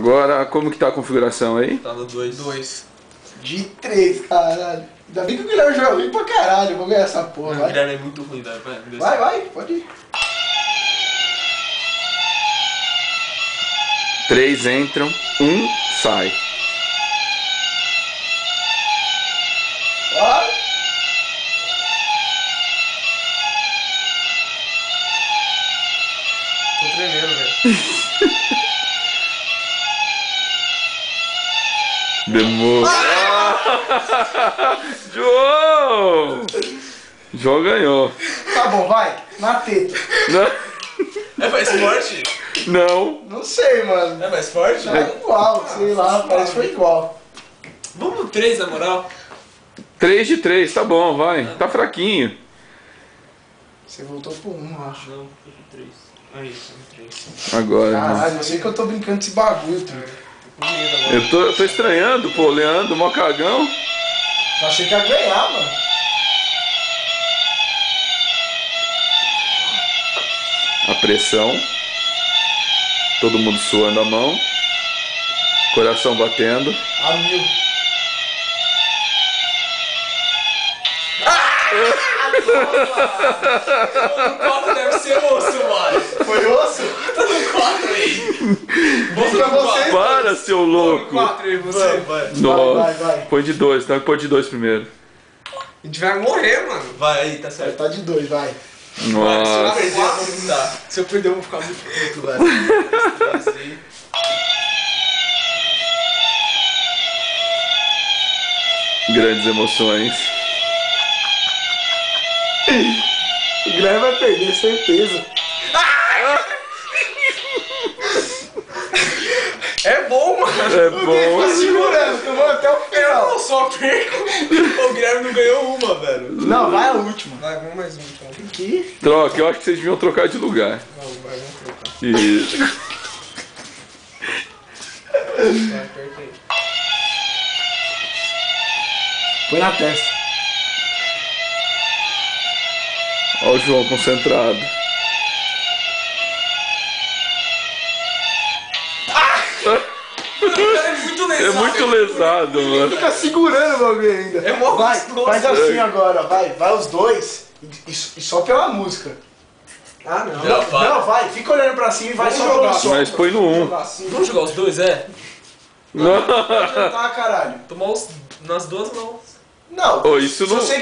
Agora, como que tá a configuração aí? Tá no 2. 2. De 3, caralho. Ainda bem que o Guilherme joga bem pra caralho. Eu vou ganhar essa porra, O vai. Guilherme é muito ruim, velho. Vai, pode ir. 3 entram, 1 sai. Vai. Tô tremendo, velho. Demorou. João! João ganhou. Tá bom, vai. Na teta. É mais forte? Não. Não sei, mano. É mais forte? Tá igual, sei lá, parece que foi igual. Vamos no 3, na moral? 3 de 3, tá bom, vai. Tá fraquinho. Você voltou pro 1, eu acho. Não, foi no 3. Aí, foi no 3. Agora. Caralho, eu sei que eu tô brincando desse bagulho, truta. Tô com medo agora. Eu tô estranhando, pô, Leandro, mó cagão. Eu achei que ia ganhar, mano. A pressão. Todo mundo suando a mão. Coração batendo. A 1000. O 4 deve ser osso, mano. Foi osso? Tá no 4 aí. Vou pra você. Para, seu louco! 4 aí, você. Vai. Nossa. Vai. Põe de 2, tem que pôr de 2 primeiro. A gente vai morrer, mano. Vai aí, tá certo. Tá de 2, vai. Nossa. Se eu perder, eu vou gritar. Se eu perder, eu vou ficar muito puto, velho. Grandes emoções. O Guilherme vai perder, certeza. É bom, mano. É Tá bom. segurando, eu vou até o Eu final. não só perco. O Guilherme não ganhou uma, velho. Não, vai a última. Vai, vamos mais um, então. Aqui. Troca, eu acho que vocês deviam trocar de lugar. Não, vai, vamos trocar. Isso. Vai, aperta aí. Põe na testa. Olha o João concentrado. É muito lesado. É muito lesado, mano. Fica segurando o bagulho ainda. É mó Vai, gostoso. faz assim agora, vai os dois e só pela música. Ah, não. Não, vai, fica olhando pra cima e vai Vamos só jogar. pelo som. Mas põe no 1. Jogar assim. Vamos jogar os dois, é? Não. Tá, caralho. Tomar nas duas mãos. Não, Ô, isso se não- você